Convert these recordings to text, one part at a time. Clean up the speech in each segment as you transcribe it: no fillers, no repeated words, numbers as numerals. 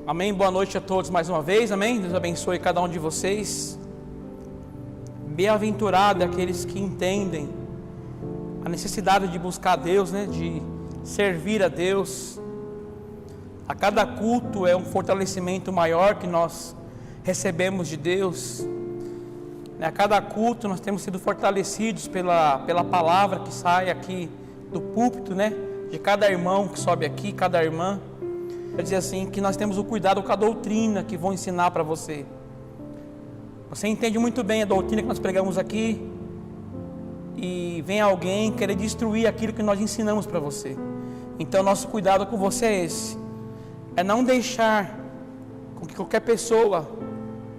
Amém, boa noite a todos mais uma vez, amém, Deus abençoe cada um de vocês. Bem-aventurado aqueles que entendem a necessidade de buscar a Deus, de servir a Deus. A cada culto é um fortalecimento maior que nós recebemos de Deus. A cada culto nós temos sido fortalecidos pela palavra que sai aqui do púlpito, de cada irmão que sobe aqui, cada irmã. Quer dizer assim, que nós temos o cuidado com a doutrina que vão ensinar para você. Você entende muito bem a doutrina que nós pregamos aqui, e vem alguém querer destruir aquilo que nós ensinamos para você. Então nosso cuidado com você é esse, é não deixar com que qualquer pessoa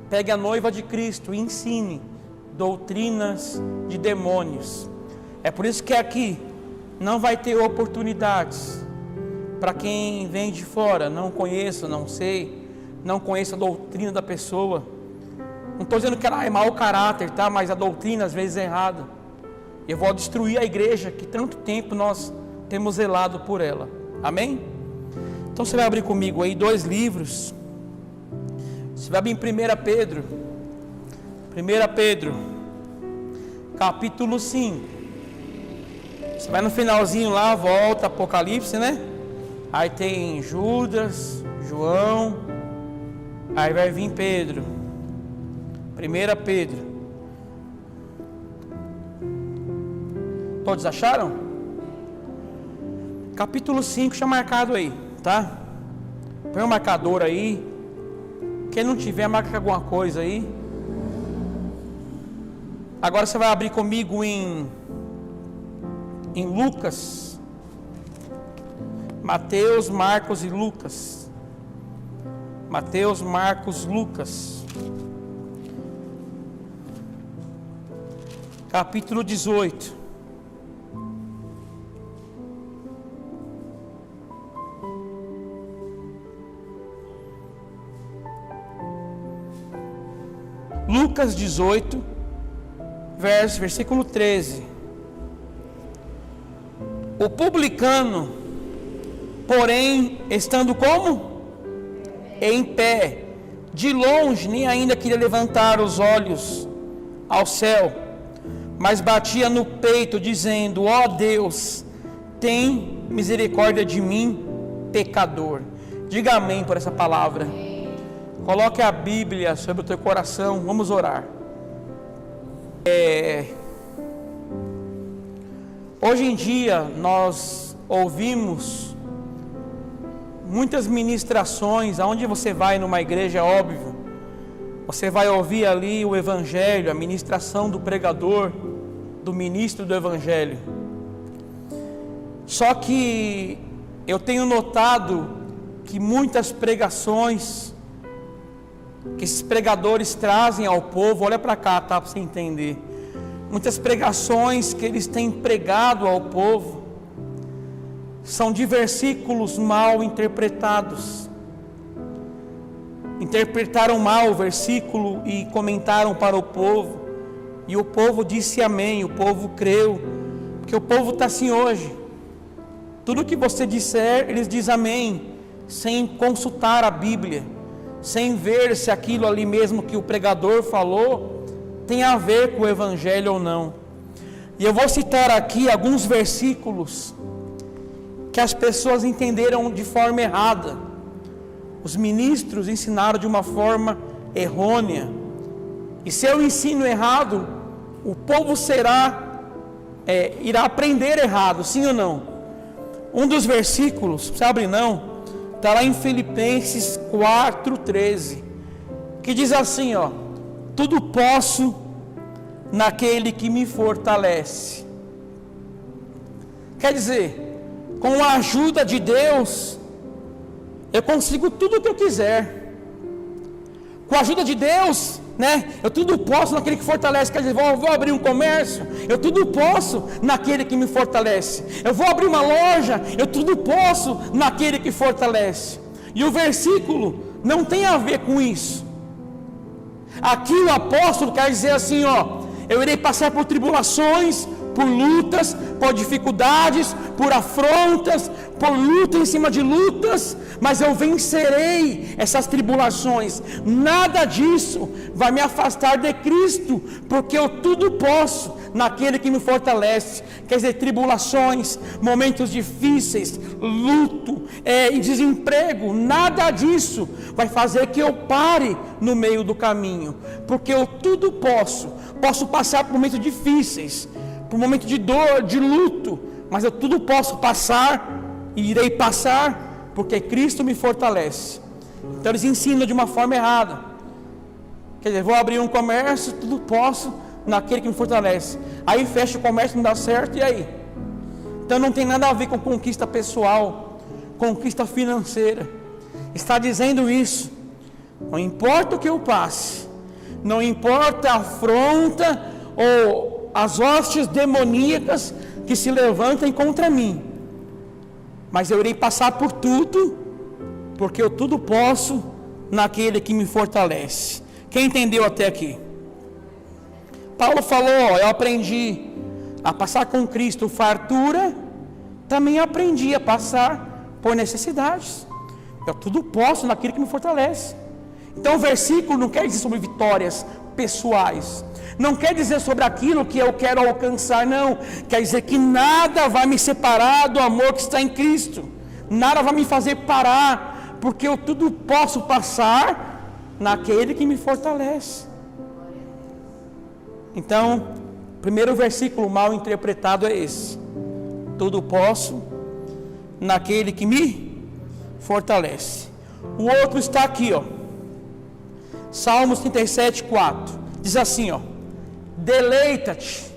pegue a noiva de Cristo e ensine doutrinas de demônios. É por isso que aqui não vai ter oportunidades para quem vem de fora, não conheça, não conheça a doutrina da pessoa. Não estou dizendo que ela é mau caráter, tá? Mas a doutrina às vezes é errada. Eu vou destruir a igreja que tanto tempo nós temos zelado por ela. Amém? Então você vai abrir comigo aí 2 livros. Você vai abrir em 1 Pedro. 1 Pedro, capítulo 5. Você vai no finalzinho lá, volta Apocalipse, Aí tem Judas, João, aí vai vir Pedro. 1 Pedro. Todos acharam? Capítulo 5, está marcado aí, tá? Põe um marcador aí. Quem não tiver, marca alguma coisa aí. Agora você vai abrir comigo em Lucas. Mateus, Marcos e Lucas. Mateus, Marcos, Lucas. Capítulo 18. Lucas 18, versículo 13. O publicano, porém, estando como? Em pé, de longe, nem ainda queria levantar os olhos ao céu, mas batia no peito, dizendo: ó Deus, tem misericórdia de mim, pecador. Diga amém por essa palavra. Coloque a Bíblia sobre o teu coração, vamos orar. Hoje em dia nós ouvimos muitas ministrações. Aonde você vai numa igreja, é óbvio, você vai ouvir ali o Evangelho, a ministração do pregador, do ministro do Evangelho. Só que eu tenho notado que muitas pregações que esses pregadores trazem ao povo, olha para cá, tá, para você entender. Muitas pregações que eles têm pregado ao povo são de versículos mal interpretados. Interpretaram mal o versículo e comentaram para o povo, e o povo disse amém, o povo creu, porque o povo está assim hoje. Tudo que você disser, eles dizem amém, sem consultar a Bíblia, sem ver se aquilo ali mesmo que o pregador falou tem a ver com o Evangelho ou não. E eu vou citar aqui alguns versículos que as pessoas entenderam de forma errada. Os ministros ensinaram de uma forma errônea. E se eu ensino errado, o povo irá aprender errado, sim ou não? Um dos versículos, não precisa abrir não, está lá em Filipenses 4,13, que diz assim, tudo posso naquele que me fortalece. Quer dizer, com a ajuda de Deus, eu consigo tudo o que eu quiser. Com a ajuda de Deus, eu tudo posso naquele que fortalece. Quer dizer, vou abrir um comércio, eu tudo posso naquele que me fortalece. Eu vou abrir uma loja, eu tudo posso naquele que fortalece. E o versículo não tem a ver com isso. Aqui o apóstolo quer dizer assim, eu irei passar por tribulações, por lutas, por dificuldades, por afrontas, por luta em cima de lutas, mas eu vencerei essas tribulações. Nada disso vai me afastar de Cristo, porque eu tudo posso naquele que me fortalece. Quer dizer, tribulações, momentos difíceis, luto e desemprego, nada disso vai fazer que eu pare no meio do caminho, porque eu tudo posso passar por momentos difíceis, por momentos de dor, de luto, mas eu tudo posso passar e irei passar, porque Cristo me fortalece. Então eles ensinam de uma forma errada. Quer dizer, vou abrir um comércio, tudo posso naquele que me fortalece. Aí fecha o comércio, não dá certo, e aí? Então não tem nada a ver com conquista pessoal, conquista financeira. Está dizendo isso. Não importa o que eu passe, não importa a afronta ou as hostes demoníacas que se levantem contra mim, mas eu irei passar por tudo, porque eu tudo posso naquele que me fortalece. Quem entendeu até aqui? Paulo falou, eu aprendi a passar com Cristo fartura, também aprendi a passar por necessidades. Eu tudo posso naquele que me fortalece. Então o versículo não quer dizer sobre vitórias pessoais, não quer dizer sobre aquilo que eu quero alcançar, não. Quer dizer que nada vai me separar do amor que está em Cristo, nada vai me fazer parar, porque eu tudo posso passar naquele que me fortalece. Então, o primeiro versículo mal interpretado é esse: tudo posso naquele que me fortalece. O outro está aqui, ó, Salmos 37, 4, diz assim, ó: deleita-te,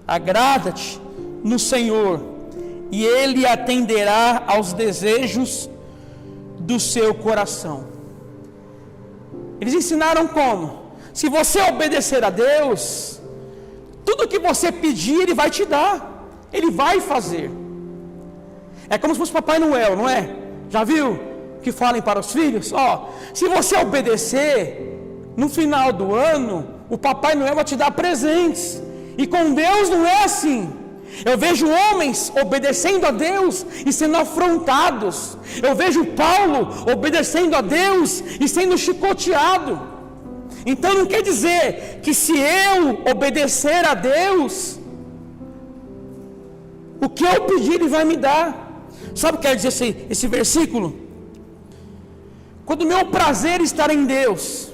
agrada-te no Senhor, e Ele atenderá aos desejos do seu coração. Eles ensinaram como? Se você obedecer a Deus, tudo que você pedir, Ele vai te dar, Ele vai fazer. É como se fosse Papai Noel, não é? Já viu que falem para os filhos? Ó, se você obedecer, no final do ano, o Papai Noel vai te dar presentes. E com Deus não é assim. Eu vejo homens obedecendo a Deus e sendo afrontados. Eu vejo Paulo obedecendo a Deus e sendo chicoteado. Então não quer dizer que se eu obedecer a Deus, o que eu pedir Ele vai me dar. Sabe o que quer dizer esse versículo? Quando o meu prazer está em Deus,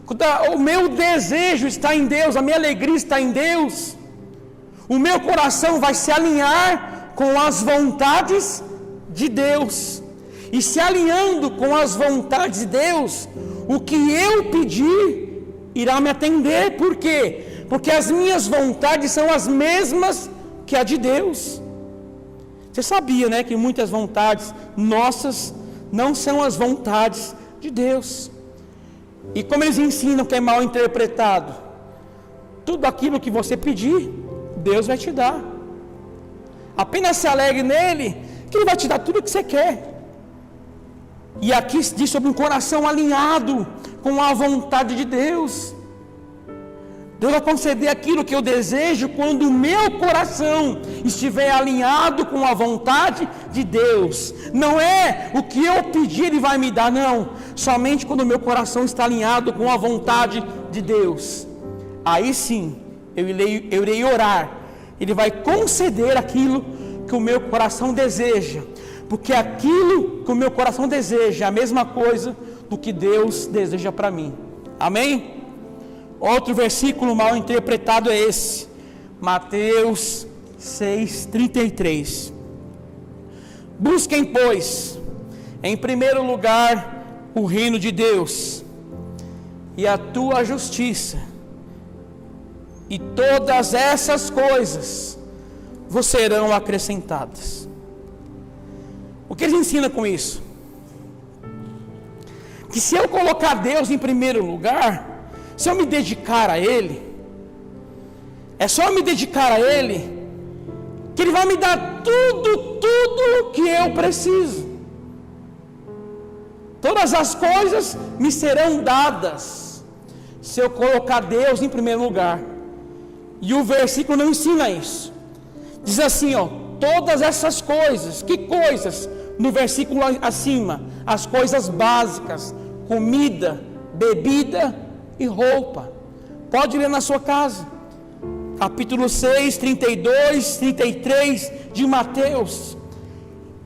quando o meu desejo está em Deus, a minha alegria está em Deus, o meu coração vai se alinhar com as vontades de Deus. E se alinhando com as vontades de Deus, o que eu pedir irá me atender. Por quê? Porque as minhas vontades são as mesmas que a de Deus. Você sabia, né, que muitas vontades nossas não são as vontades de Deus. E como eles ensinam que é mal interpretado, tudo aquilo que você pedir, Deus vai te dar. Apenas se alegre nele, que Ele vai te dar tudo o que você quer. E aqui diz sobre um coração alinhado com a vontade de Deus. Deus vai conceder aquilo que eu desejo quando o meu coração estiver alinhado com a vontade de Deus. Não é o que eu pedir Ele vai me dar, não. Somente quando o meu coração está alinhado com a vontade de Deus. Aí sim, eu irei orar. Ele vai conceder aquilo que o meu coração deseja. Porque aquilo que o meu coração deseja é a mesma coisa do que Deus deseja para mim. Amém? Outro versículo mal interpretado é esse, Mateus 6:33. Busquem, pois, em primeiro lugar o reino de Deus e a tua justiça, e todas essas coisas vos serão acrescentadas. O que eles ensinam com isso? Que se eu colocar Deus em primeiro lugar, se eu me dedicar a Ele, é só eu me dedicar a Ele, que Ele vai me dar tudo que eu preciso. Todas as coisas me serão dadas, se eu colocar Deus em primeiro lugar. E o versículo não ensina isso. Diz assim, ó, todas essas coisas. Que coisas? No versículo acima, as coisas básicas: comida, bebida e roupa. Pode ler na sua casa. Capítulo 6, 32, 33 de Mateus.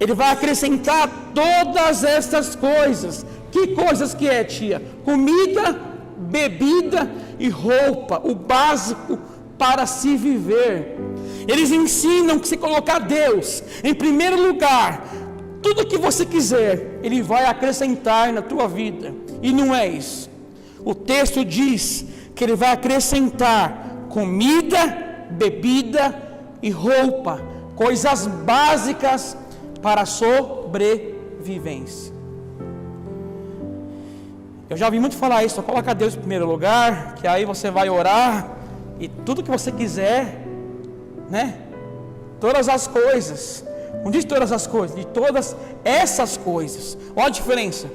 Ele vai acrescentar todas essas coisas. Que coisas que é, tia? Comida, bebida e roupa, o básico para se viver. Eles ensinam que se colocar Deus em primeiro lugar, tudo que você quiser, Ele vai acrescentar na tua vida. E não é isso. O texto diz que Ele vai acrescentar comida, bebida e roupa, coisas básicas para a sobrevivência. Eu já ouvi muito falar isso, só coloca Deus em primeiro lugar, que aí você vai orar e tudo que você quiser, né? Todas as coisas, não diz todas as coisas, de todas essas coisas. Olha a diferença,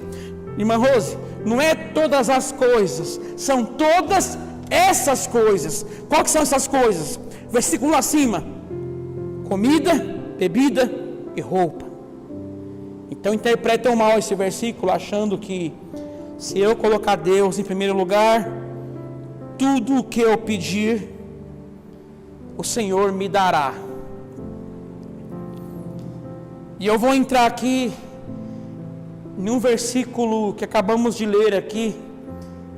irmã Rose, não é todas as coisas, são todas essas coisas. Qual que são essas coisas? Versículo acima: comida, bebida e roupa. Então interpretam mal esse versículo, achando que se eu colocar Deus em primeiro lugar, tudo o que eu pedir, o Senhor me dará. E eu vou entrar aqui num versículo que acabamos de ler aqui,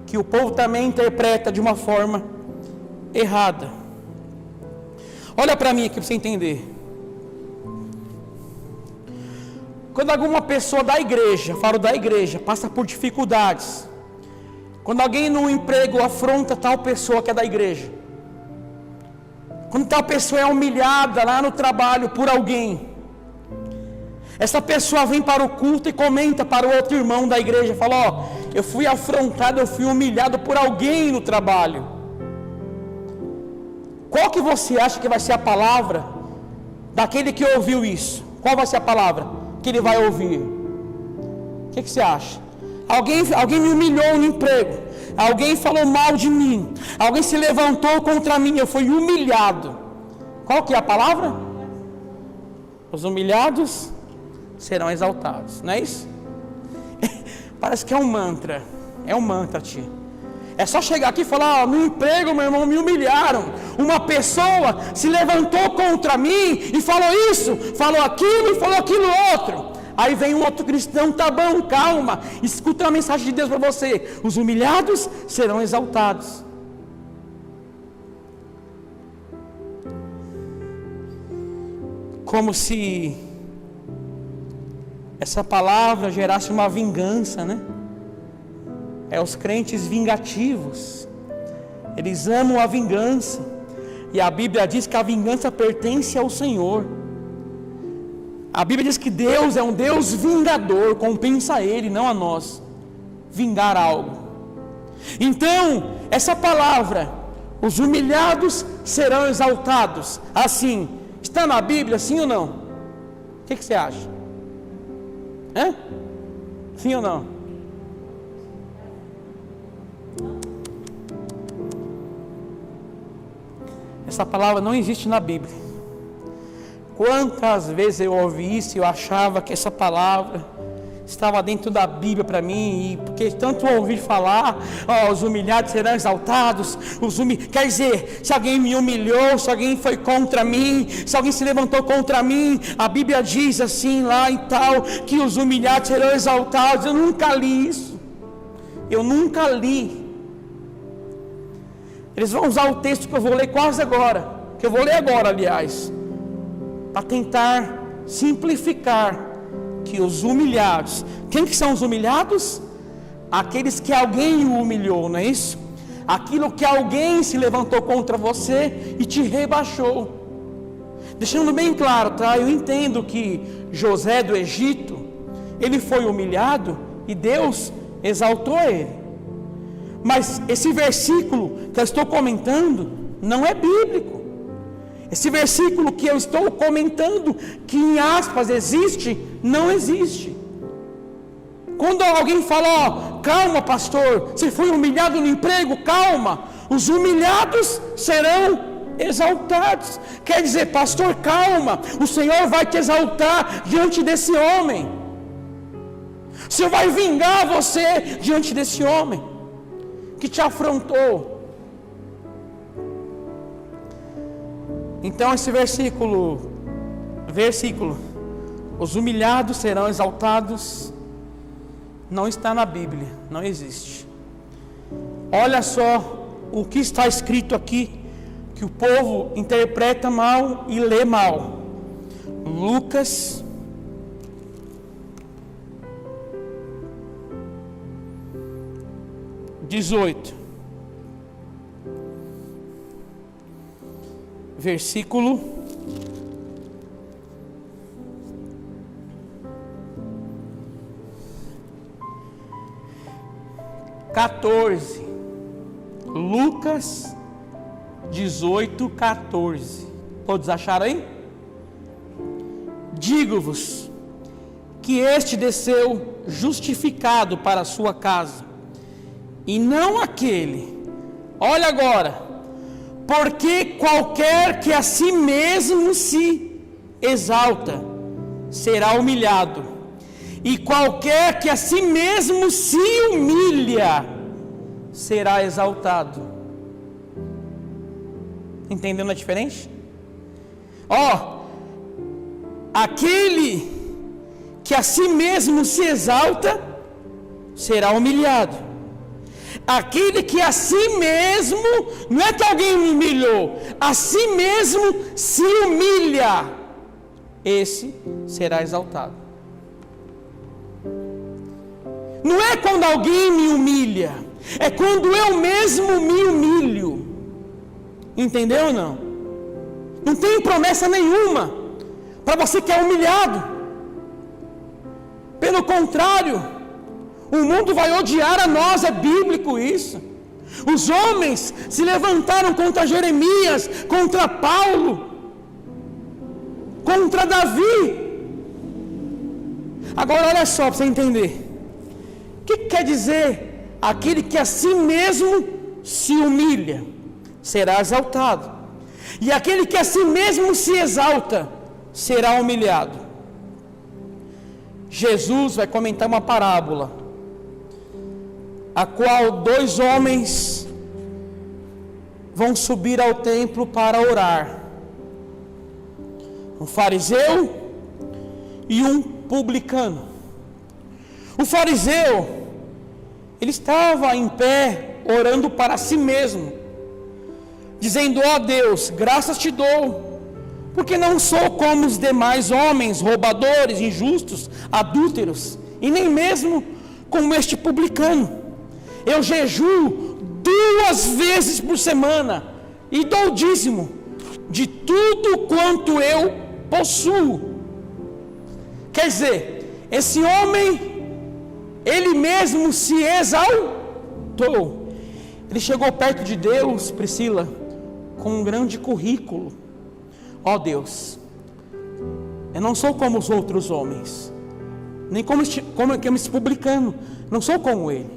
que o povo também interpreta de uma forma errada. Olha para mim aqui para você entender. Quando alguma pessoa da igreja, falo da igreja, passa por dificuldades, quando alguém no emprego afronta tal pessoa que é da igreja, quando tal pessoa é humilhada lá no trabalho por alguém, essa pessoa vem para o culto e comenta para o outro irmão da igreja, fala: ó, eu fui afrontado, eu fui humilhado por alguém no trabalho. Qual que você acha que vai ser a palavra daquele que ouviu isso? Qual vai ser a palavra que ele vai ouvir? O que você acha? Alguém me humilhou no emprego, alguém falou mal de mim, alguém se levantou contra mim, eu fui humilhado. Qual que é a palavra? Os humilhados serão exaltados, não é isso? Parece que é um mantra, tia. É só chegar aqui e falar: ó, no emprego, meu irmão, me humilharam, uma pessoa se levantou contra mim e falou isso, falou aquilo e falou aquilo outro. Aí vem um outro cristão: tá bom, calma, escuta a mensagem de Deus para você: os humilhados serão exaltados. Como se essa palavra gerasse uma vingança, né? É os crentes vingativos, eles amam a vingança, e a Bíblia diz que a vingança pertence ao Senhor. A Bíblia diz que Deus é um Deus vingador, compensa a Ele, não a nós, vingar algo. Então, essa palavra, os humilhados serão exaltados, assim, está na Bíblia, sim ou não? O que você acha? Sim ou não? Essa palavra não existe na Bíblia. Quantas vezes eu ouvi isso e eu achava que essa palavra estava dentro da Bíblia para mim, e porque tanto ouvi falar: ó, os humilhados serão exaltados, quer dizer, se alguém me humilhou, se alguém foi contra mim, se alguém se levantou contra mim, a Bíblia diz assim lá e tal, que os humilhados serão exaltados. Eu nunca li isso, eu nunca li. Eles vão usar o texto que eu vou ler quase agora, que eu vou ler agora, aliás, para tentar simplificar que os humilhados, quem que são os humilhados? Aqueles que alguém o humilhou, não é isso? Aquilo que alguém se levantou contra você e te rebaixou. Deixando bem claro, tá? Eu entendo que José do Egito, ele foi humilhado e Deus exaltou ele. Mas esse versículo que eu estou comentando não é bíblico. Esse versículo que eu estou comentando, que em aspas existe, não existe. Quando alguém fala: ó, calma pastor, você foi humilhado no emprego, calma, os humilhados serão exaltados. Quer dizer, pastor, calma, o Senhor vai te exaltar diante desse homem. O Senhor vai vingar você diante desse homem que te afrontou. Então esse versículo, os humilhados serão exaltados, não está na Bíblia, não existe. Olha só o que está escrito aqui, que o povo interpreta mal e lê mal. Lucas 18, versículo 14. Lucas 18, 14. Todos acharam aí? Digo-vos que este desceu justificado para a sua casa, e não aquele. Olha agora, porque qualquer que a si mesmo se exalta será humilhado, e qualquer que a si mesmo se humilha será exaltado. Entendendo a diferença? Aquele que a si mesmo se exalta será humilhado. Aquele que a si mesmo, não é que alguém me humilhou, a si mesmo se humilha, esse será exaltado. Não é quando alguém me humilha, é quando eu mesmo me humilho. Entendeu ou não? Não tem promessa nenhuma para você que é humilhado. Pelo contrário, o mundo vai odiar a nós, é bíblico isso. Os homens se levantaram contra Jeremias, contra Paulo, contra Davi. Agora olha só para você entender. O que quer dizer? Aquele que a si mesmo se humilha será exaltado, e aquele que a si mesmo se exalta será humilhado. Jesus vai comentar uma parábola, a qual 2 homens vão subir ao templo para orar, um fariseu e um publicano. O fariseu, ele estava em pé, orando para si mesmo, dizendo: ó Deus, graças te dou, porque não sou como os demais homens, roubadores, injustos, adúlteros, e nem mesmo como este publicano. Eu jejuo 2 vezes por semana e dou dízimo de tudo quanto eu possuo. Quer dizer, esse homem, ele mesmo se exaltou. Ele chegou perto de Deus, Priscila, com um grande currículo. Ó Deus, eu não sou como os outros homens, nem como esse publicano, não sou como ele.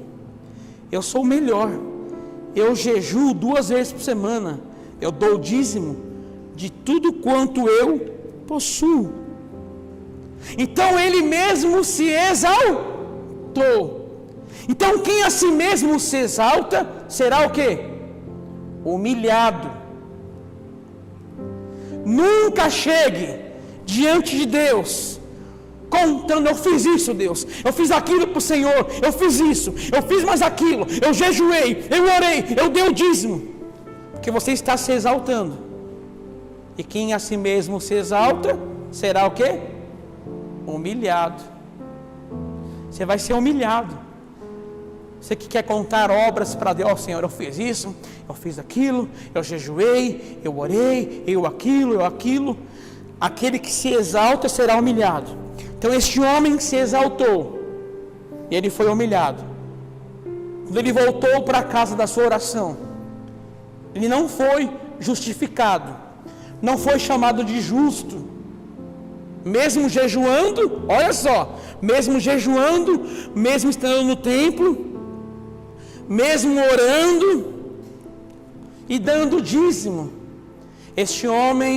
Eu sou melhor. Eu jejuo 2 vezes por semana. Eu dou dízimo de tudo quanto eu possuo. Então ele mesmo se exaltou. Então quem a si mesmo se exalta será o quê? Humilhado. Nunca chegue diante de Deus contando: eu fiz isso, Deus, eu fiz aquilo para o Senhor, eu fiz isso, eu fiz mais aquilo, eu jejuei, eu orei, eu dei o dízimo, porque você está se exaltando. E quem a si mesmo se exalta será o quê? Humilhado. Você vai ser humilhado. Você que quer contar obras para Deus: ó Senhor, eu fiz isso, eu fiz aquilo, eu jejuei, eu orei, eu aquilo. Aquele que se exalta será humilhado. Então este homem se exaltou e ele foi humilhado. Quando ele voltou para a casa da sua oração, ele não foi justificado, não foi chamado de justo. Mesmo jejuando, olha só, mesmo jejuando, mesmo estando no templo, mesmo orando e dando dízimo, Este homem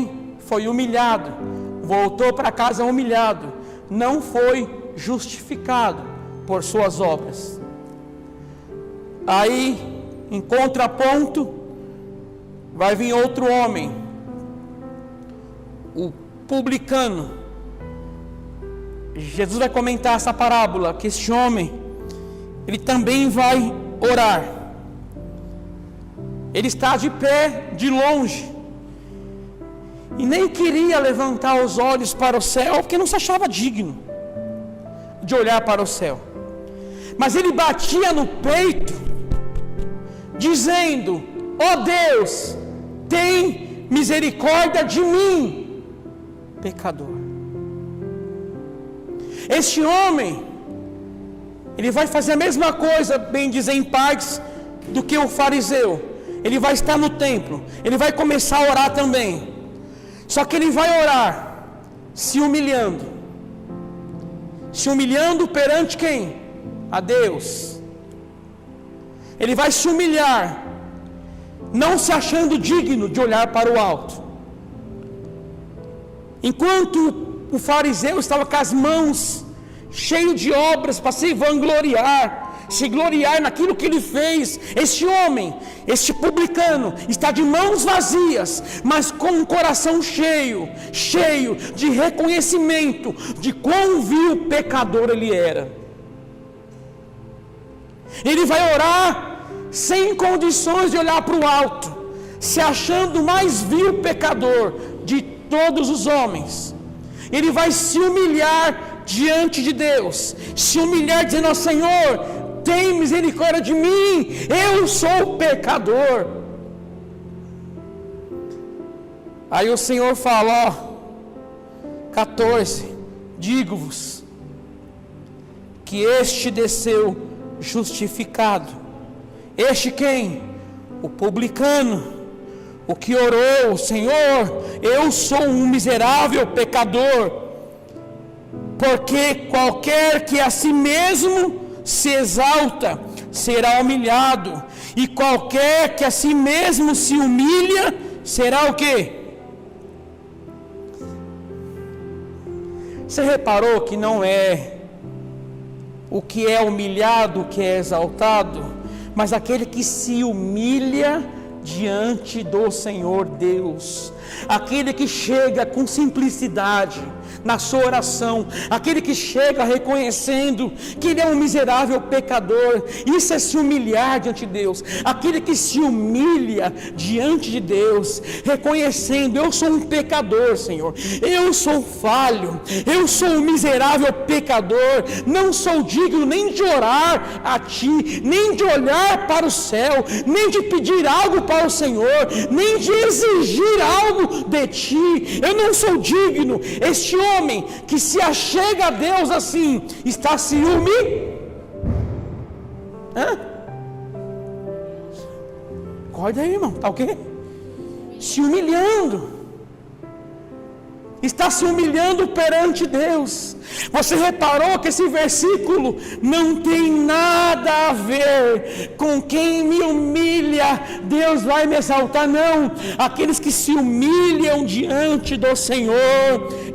foi humilhado, voltou para casa humilhado, não foi justificado por suas obras. Aí, em contraponto, vai vir outro homem, o publicano. Jesus vai comentar essa parábola, que este homem, ele também vai orar. Ele está de pé, de longe, e nem queria levantar os olhos para o céu, porque não se achava digno de olhar para o céu. Mas ele batia no peito, dizendo: ó Deus, tem misericórdia de mim, pecador. Este homem, ele vai fazer a mesma coisa, bem dizer, em partes, do que o fariseu. Ele vai estar no templo, ele vai começar a orar também. Só que ele vai orar se humilhando. Se humilhando perante quem? A Deus. Ele vai se humilhar, não se achando digno de olhar para o alto. Enquanto o fariseu estava com as mãos cheias de obras para se vangloriar, se gloriar naquilo que ele fez, este homem, este publicano, está de mãos vazias, mas com um coração cheio de reconhecimento de quão vil pecador ele era. Ele vai orar sem condições de olhar para o alto, se achando mais vil pecador de todos os homens. Ele vai se humilhar diante de Deus, se humilhar dizendo: ó Senhor, tem misericórdia de mim, eu sou pecador. Aí o Senhor fala, 14: digo-vos que este desceu justificado. Este quem? O publicano, o que orou: Senhor, eu sou um miserável pecador. Porque qualquer que a si mesmo se exalta será humilhado, e qualquer que a si mesmo se humilha será o quê? Você reparou que não é o que é humilhado que é exaltado, mas aquele que se humilha diante do Senhor Deus, aquele que chega com simplicidade na sua oração, aquele que chega reconhecendo que ele é um miserável pecador. Isso é se humilhar diante de Deus. Aquele que se humilha diante de Deus, reconhecendo: eu sou um pecador, Senhor, eu sou falho, eu sou um miserável pecador, não sou digno nem de orar a Ti, nem de olhar para o céu, nem de pedir algo para o Senhor, nem de exigir algo de Ti. Eu não sou digno. Este homem que se achega a Deus assim, está se Acorda aí, irmão, tá o quê? Se humilhando. Está se humilhando perante Deus. Você reparou que esse versículo não tem nada a ver com quem me humilha, Deus vai me exaltar, não. Aqueles que se humilham diante do Senhor,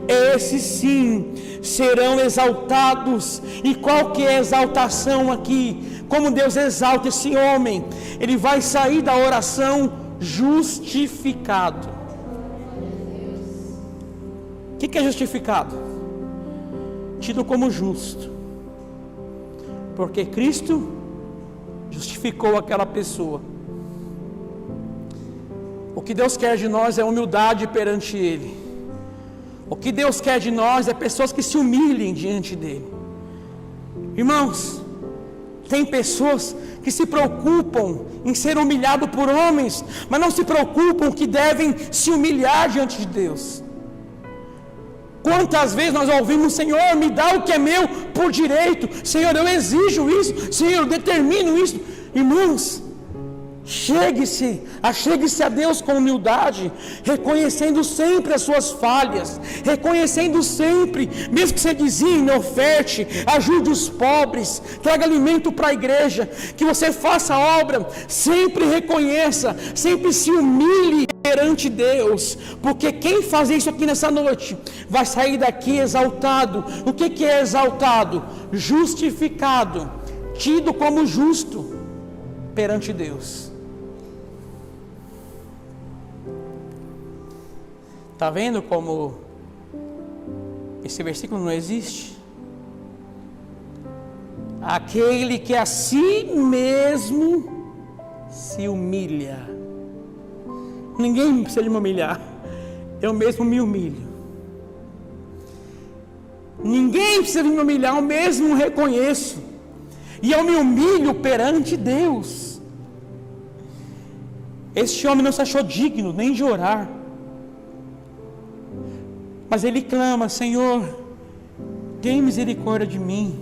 esses sim serão exaltados. E qual que é a exaltação aqui? Como Deus exalta esse homem? Ele vai sair da oração justificado. O que é justificado? Tido como justo, porque Cristo justificou aquela pessoa. O que Deus quer de nós é humildade perante Ele. O que Deus quer de nós é pessoas que se humilhem diante dEle. Irmãos, tem pessoas que se preocupam em ser humilhado por homens, mas não se preocupam que devem se humilhar diante de Deus. Quantas vezes nós ouvimos: Senhor, me dá o que é meu por direito, Senhor, eu exijo isso, Senhor, eu determino isso. Irmãos, Achegue-se a Deus com humildade, reconhecendo sempre as suas falhas, reconhecendo sempre, mesmo que você dizime, oferte, ajude os pobres, traga alimento para a igreja, que você faça a obra, sempre reconheça, sempre se humilhe perante Deus, porque quem faz isso aqui nessa noite, vai sair daqui exaltado. O que é exaltado? Justificado, tido como justo perante Deus. Está vendo como esse versículo não existe? Aquele que a si mesmo se humilha. Ninguém precisa de me humilhar, eu mesmo me humilho. Ninguém precisa de me humilhar, eu mesmo reconheço. E eu me humilho perante Deus. Este homem não se achou digno nem de orar, mas ele clama: Senhor, tem misericórdia de mim,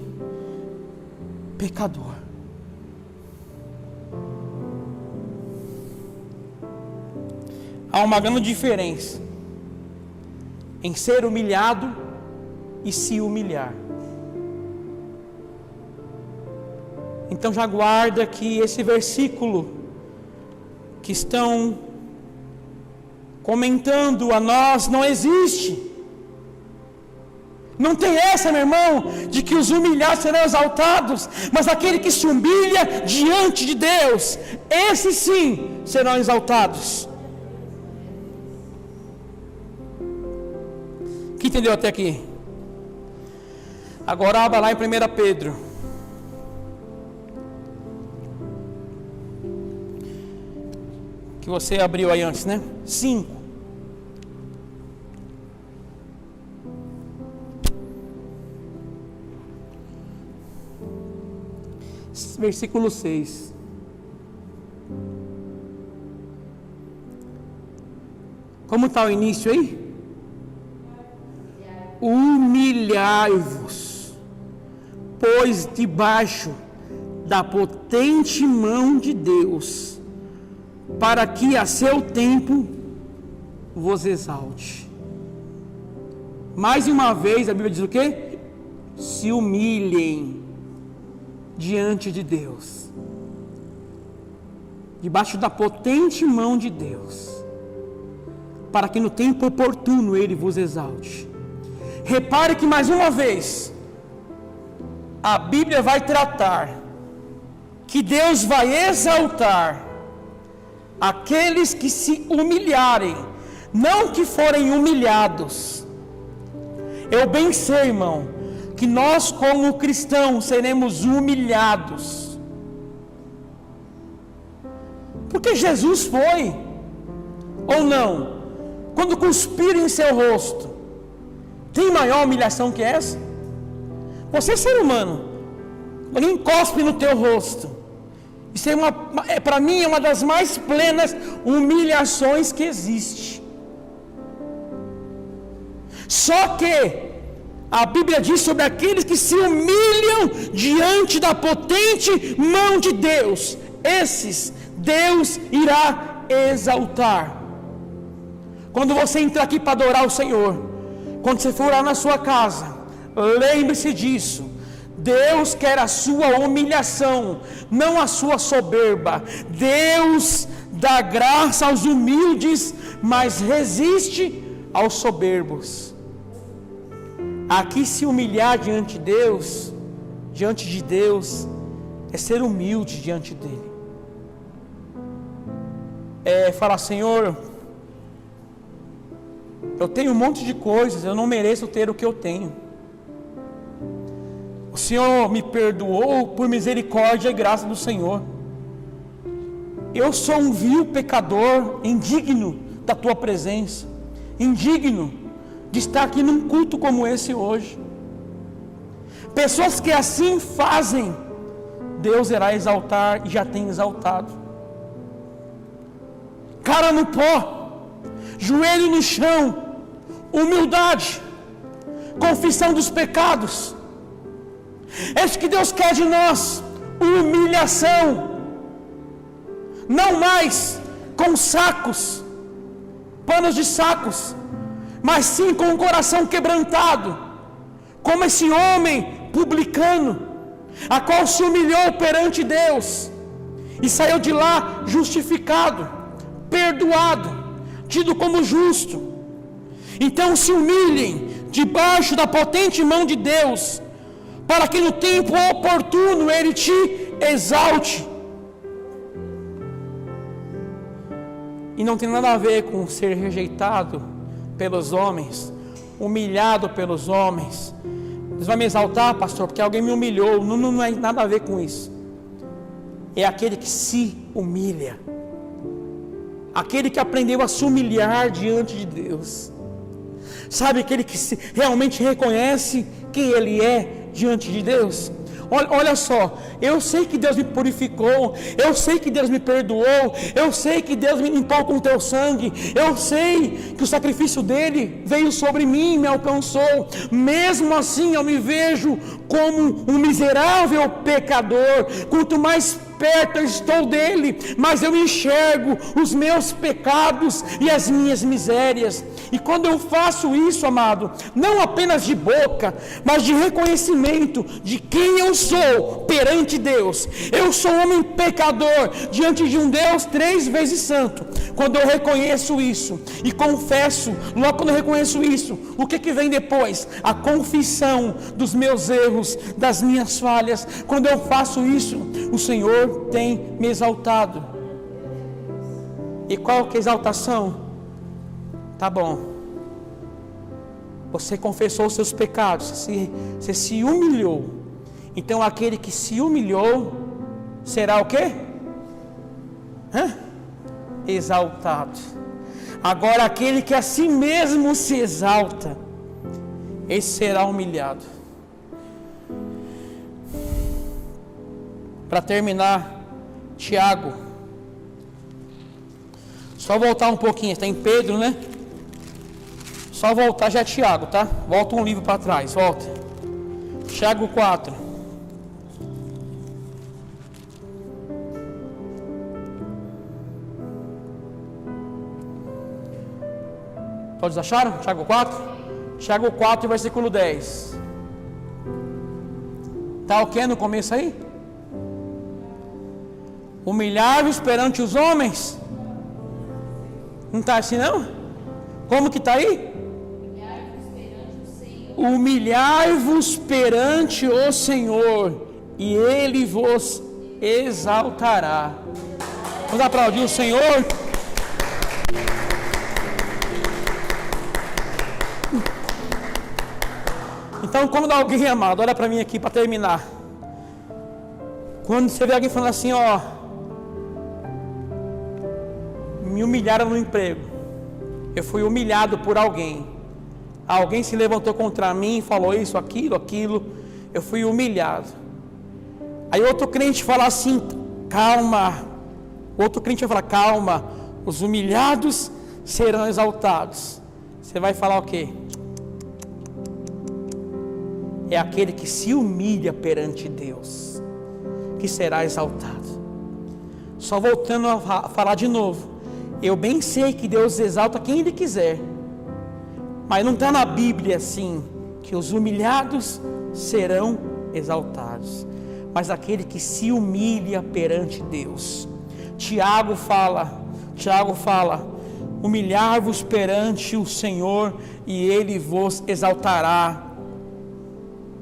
pecador. Há uma grande diferença em ser humilhado e se humilhar. Então já guarda que esse versículo que estão comentando a nós não existe. Não tem essa, meu irmão, de que os humilhados serão exaltados, mas aquele que se humilha diante de Deus, esses sim serão exaltados. Que entendeu até aqui? Agora abra lá em 1 Pedro. Que você abriu aí antes, né? 5. Versículo 6. Como está o início aí? Humilhai-vos, pois debaixo da potente mão de Deus, para que a seu tempo vos exalte. Mais uma vez a Bíblia diz o quê? Se humilhem diante de Deus, debaixo da potente mão de Deus, para que no tempo oportuno Ele vos exalte. Repare que mais uma vez a Bíblia vai tratar que Deus vai exaltar aqueles que se humilharem, não que forem humilhados. Eu bem sei, irmão, que nós como cristãos seremos humilhados, porque Jesus foi, ou não? Quando cuspirem em seu rosto, tem maior humilhação que essa? Você é ser humano, alguém cospe no teu rosto, isso é para mim é uma das mais plenas humilhações que existe. Só que a Bíblia diz sobre aqueles que se humilham diante da potente mão de Deus, esses Deus irá exaltar. Quando você entrar aqui para adorar o Senhor, quando você for lá na sua casa, lembre-se disso. Deus quer a sua humilhação, não a sua soberba. Deus dá graça aos humildes, mas resiste aos soberbos. Aqui se humilhar diante de Deus, é ser humilde diante dele. É falar: Senhor, eu tenho um monte de coisas, eu não mereço ter o que eu tenho. O Senhor me perdoou por misericórdia e graça do Senhor. Eu sou um vil pecador, indigno da tua presença, indigno de estar aqui num culto como esse hoje. Pessoas que assim fazem, Deus irá exaltar e já tem exaltado. Cara no pó, joelho no chão, humildade, confissão dos pecados. É isso que Deus quer de nós, humilhação. não mais com sacos, panos de sacos, mas sim com o coração quebrantado, como esse homem publicano, a qual se humilhou perante Deus e saiu de lá justificado, perdoado, tido como justo. Então se humilhem debaixo da potente mão de Deus, para que no tempo oportuno Ele te exalte. E não tem nada a ver com ser rejeitado pelos homens, humilhado pelos homens. Deus vai me exaltar, pastor, porque alguém me humilhou. Não é nada a ver com isso. É aquele que se humilha, aquele que aprendeu a se humilhar diante de Deus, sabe, aquele que realmente reconhece quem ele é diante de Deus. Olha só, eu sei que Deus me purificou, eu sei que Deus me perdoou, eu sei que Deus me limpou com o teu sangue, eu sei que o sacrifício dele veio sobre mim e me alcançou. Mesmo assim eu me vejo como um miserável pecador. Quanto mais perto eu estou dele, mas eu enxergo os meus pecados e as minhas misérias. E quando eu faço isso, amado, não apenas de boca, mas de reconhecimento de quem eu sou perante Deus. Eu sou um homem pecador diante de um Deus 3 vezes santo. Quando eu reconheço isso e confesso, logo quando eu reconheço isso, o que vem depois? A confissão dos meus erros, das minhas falhas. Quando eu faço isso, o Senhor tem me exaltado. E qual que é a exaltação? Tá bom, você confessou os seus pecados, você se humilhou. Então aquele que se humilhou será o quê? Exaltado. Agora aquele que a si mesmo se exalta, esse será humilhado. Para terminar, Tiago, só voltar um pouquinho, está em Pedro, né? Só voltar, já é Tiago, tá? Volta um livro para trás, volta. Tiago 4. Todos acharam? Tiago 4? Tiago 4, versículo 10. Tá o que no começo aí? Humilhar-vos perante os homens. Não está assim não? Como que está aí? Humilhai-vos perante o Senhor, e Ele vos exaltará. Vamos aplaudir o Senhor. Então, quando alguém, amado, olha para mim aqui para terminar. Quando você vê alguém falando assim, ó, me humilharam no emprego, eu fui humilhado por alguém, alguém se levantou contra mim, falou isso, aquilo, eu fui humilhado. Aí outro crente fala assim, calma, outro crente vai falar, calma, os humilhados serão exaltados. Você vai falar o quê? É aquele que se humilha perante Deus que será exaltado. Só voltando a falar de novo, eu bem sei que Deus exalta quem Ele quiser, mas não está na Bíblia assim, que os humilhados serão exaltados, mas aquele que se humilha perante Deus. Tiago fala, humilhar-vos perante o Senhor e Ele vos exaltará.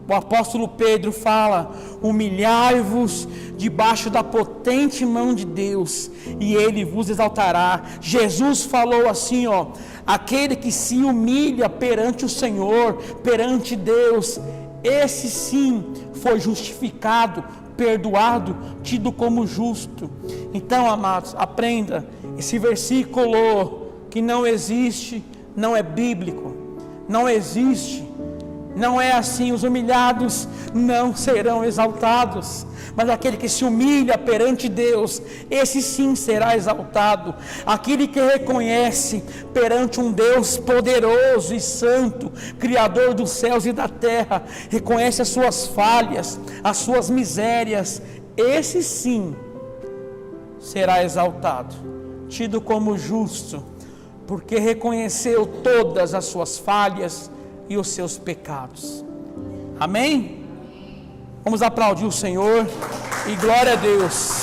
O apóstolo Pedro fala, humilhai-vos debaixo da potente mão de Deus e Ele vos exaltará. Jesus falou assim, ó, aquele que se humilha perante o Senhor, perante Deus, esse sim foi justificado, perdoado, tido como justo. Então, amados, aprenda, esse versículo que não existe, não é bíblico, não existe. Não é assim, os humilhados não serão exaltados, mas aquele que se humilha perante Deus, esse sim será exaltado. Aquele que reconhece perante um Deus poderoso e santo, Criador dos céus e da terra, reconhece as suas falhas, as suas misérias, esse sim será exaltado, tido como justo, porque reconheceu todas as suas falhas e os seus pecados. Amém? Vamos aplaudir o Senhor e glória a Deus.